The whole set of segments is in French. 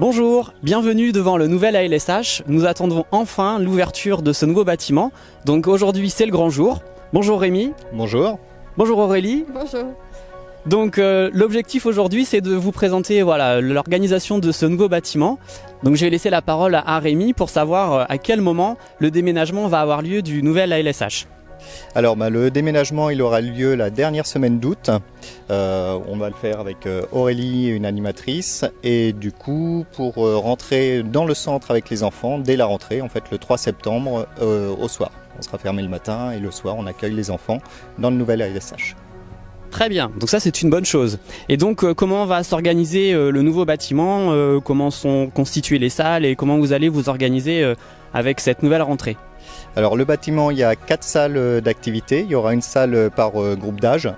Bonjour, bienvenue devant le nouvel ALSH. Nous attendons enfin l'ouverture de ce nouveau bâtiment. Donc aujourd'hui c'est le grand jour. Bonjour Rémi. Bonjour. Bonjour Aurélie. Bonjour. Donc l'objectif aujourd'hui c'est de vous présenter l'organisation de ce nouveau bâtiment. Donc je vais laisser la parole à Rémi pour savoir à quel moment le déménagement va avoir lieu du nouvel ALSH. Alors le déménagement il aura lieu la dernière semaine d'août. On va le faire avec Aurélie, une animatrice, et du coup pour rentrer dans le centre avec les enfants dès la rentrée, en fait le 3 septembre au soir. On sera fermé le matin et le soir on accueille les enfants dans le nouvel ALSH. Très bien, donc ça c'est une bonne chose. Et donc comment va s'organiser le nouveau bâtiment, comment sont constituées les salles et comment vous allez vous organiser avec cette nouvelle rentrée? Alors le bâtiment, il y a 4 salles d'activité. Il y aura une salle par groupe d'âge,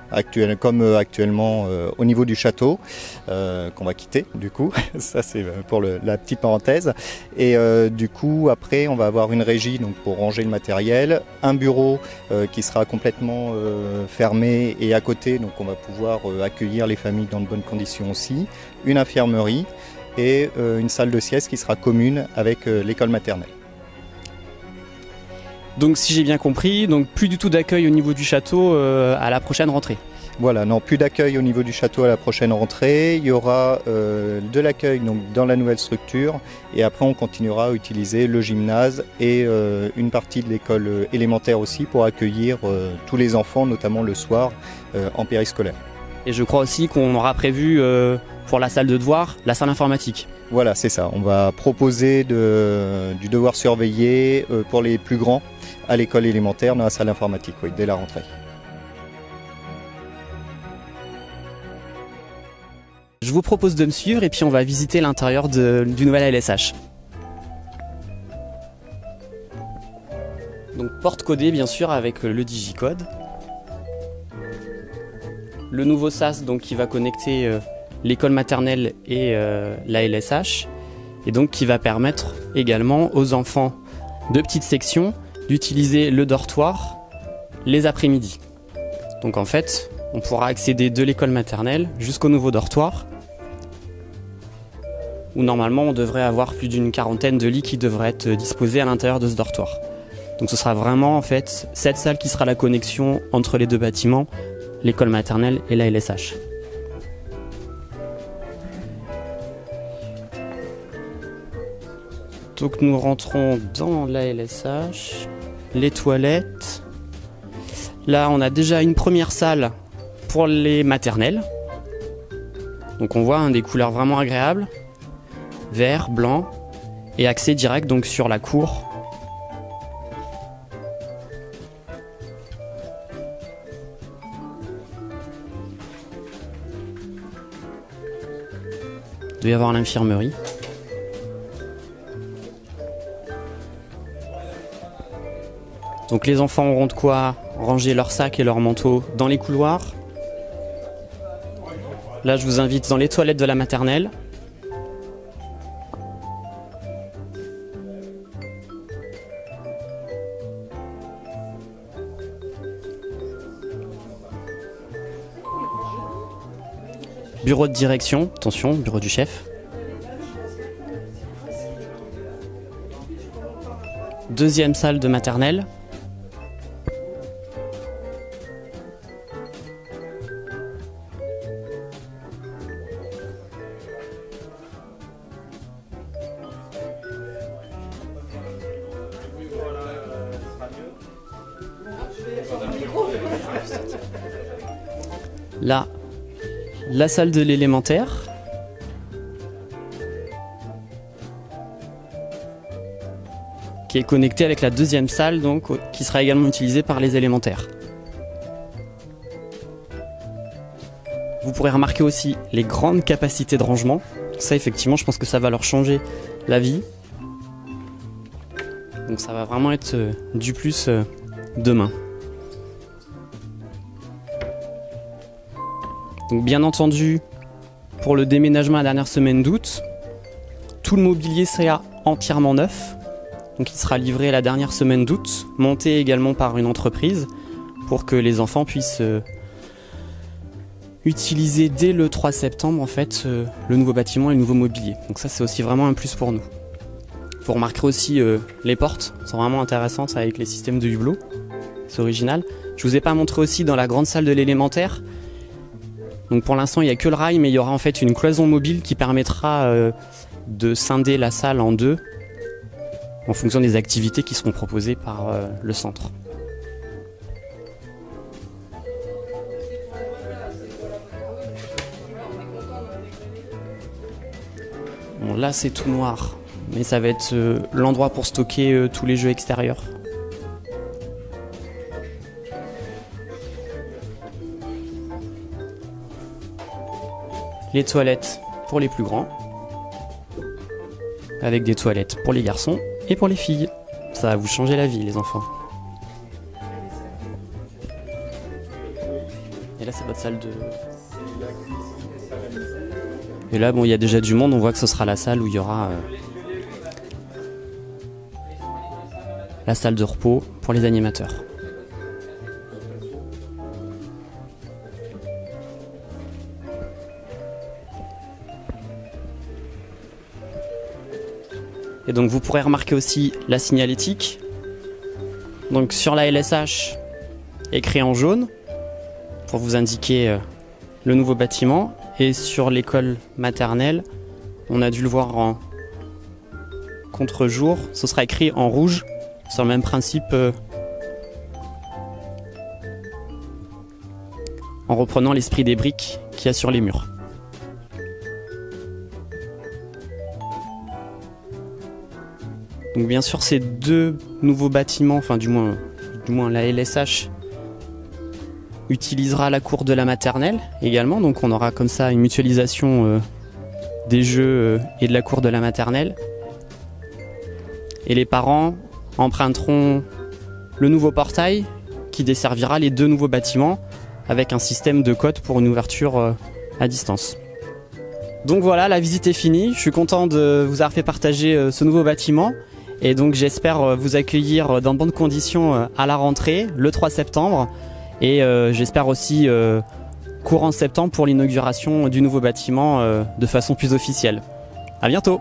comme actuellement au niveau du château, qu'on va quitter du coup. Ça c'est pour la petite parenthèse. Et du coup après on va avoir une régie donc, pour ranger le matériel, un bureau qui sera complètement fermé et à côté, donc on va pouvoir accueillir les familles dans de bonnes conditions aussi, une infirmerie et une salle de sieste qui sera commune avec l'école maternelle. Donc si j'ai bien compris, donc plus du tout d'accueil au niveau du château à la prochaine rentrée. Voilà, non, plus d'accueil au niveau du château à la prochaine rentrée. Il y aura de l'accueil donc, dans la nouvelle structure et après on continuera à utiliser le gymnase et une partie de l'école élémentaire aussi pour accueillir tous les enfants, notamment le soir en périscolaire. Et je crois aussi qu'on aura prévu pour la salle de devoir, la salle informatique. Voilà, c'est ça. On va proposer du devoir surveillé pour les plus grands à l'école élémentaire dans la salle informatique, oui, dès la rentrée. Je vous propose de me suivre et puis on va visiter l'intérieur du nouvel ALSH. Donc porte codée bien sûr avec le digicode. Le nouveau SAS donc, qui va connecter l'école maternelle et l'ALSH et donc qui va permettre également aux enfants de petites sections d'utiliser le dortoir les après-midi. Donc en fait, on pourra accéder de l'école maternelle jusqu'au nouveau dortoir où normalement on devrait avoir plus d'une quarantaine de lits qui devraient être disposés à l'intérieur de ce dortoir. Donc ce sera vraiment en fait cette salle qui sera la connexion entre les deux bâtiments, l'école maternelle et la LSH. Donc nous rentrons dans la LSH, les toilettes. Là on a déjà une première salle pour les maternelles. Donc on voit des couleurs vraiment agréables, vert, blanc et accès direct donc sur la cour. Il doit y avoir l'infirmerie. Donc les enfants auront de quoi ranger leurs sacs et leurs manteaux dans les couloirs. Là, je vous invite dans les toilettes de la maternelle. bureau de direction, attention, bureau du chef. Deuxième salle de maternelle. Là, la salle de l'élémentaire. Qui est connectée avec la deuxième salle, donc, qui sera également utilisée par les élémentaires. Vous pourrez remarquer aussi les grandes capacités de rangement. Ça, effectivement, je pense que ça va leur changer la vie. Donc ça va vraiment être du plus demain. Donc bien entendu, pour le déménagement à la dernière semaine d'août, tout le mobilier sera entièrement neuf. Donc il sera livré à la dernière semaine d'août, monté également par une entreprise pour que les enfants puissent utiliser dès le 3 septembre en fait le nouveau bâtiment et le nouveau mobilier. Donc ça c'est aussi vraiment un plus pour nous. Vous remarquerez aussi les portes sont vraiment intéressantes avec les systèmes de hublot. C'est original. Je vous ai pas montré aussi dans la grande salle de l'élémentaire. Donc pour l'instant il n'y a que le rail, mais il y aura en fait une cloison mobile qui permettra de scinder la salle en deux en fonction des activités qui seront proposées par le centre. Bon, là c'est tout noir, mais ça va être l'endroit pour stocker tous les jeux extérieurs. Les toilettes pour les plus grands, avec des toilettes pour les garçons et pour les filles. Ça va vous changer la vie les enfants. Et là c'est votre salle de... Et là bon il y a déjà du monde, on voit que ce sera la salle où il y aura la salle de repos pour les animateurs. Et donc vous pourrez remarquer aussi la signalétique. Donc sur la LSH, écrit en jaune pour vous indiquer le nouveau bâtiment. Et sur l'école maternelle, on a dû le voir en contre-jour, ce sera écrit en rouge, sur le même principe en reprenant l'esprit des briques qu'il y a sur les murs. Donc bien sûr ces deux nouveaux bâtiments, enfin du moins la LSH utilisera la cour de la maternelle également, donc on aura comme ça une mutualisation des jeux et de la cour de la maternelle. Et les parents emprunteront le nouveau portail qui desservira les deux nouveaux bâtiments avec un système de code pour une ouverture à distance. Donc voilà, la visite est finie, je suis content de vous avoir fait partager ce nouveau bâtiment. Et donc j'espère vous accueillir dans de bonnes conditions à la rentrée, le 3 septembre. Et j'espère aussi courant septembre pour l'inauguration du nouveau bâtiment de façon plus officielle. À bientôt!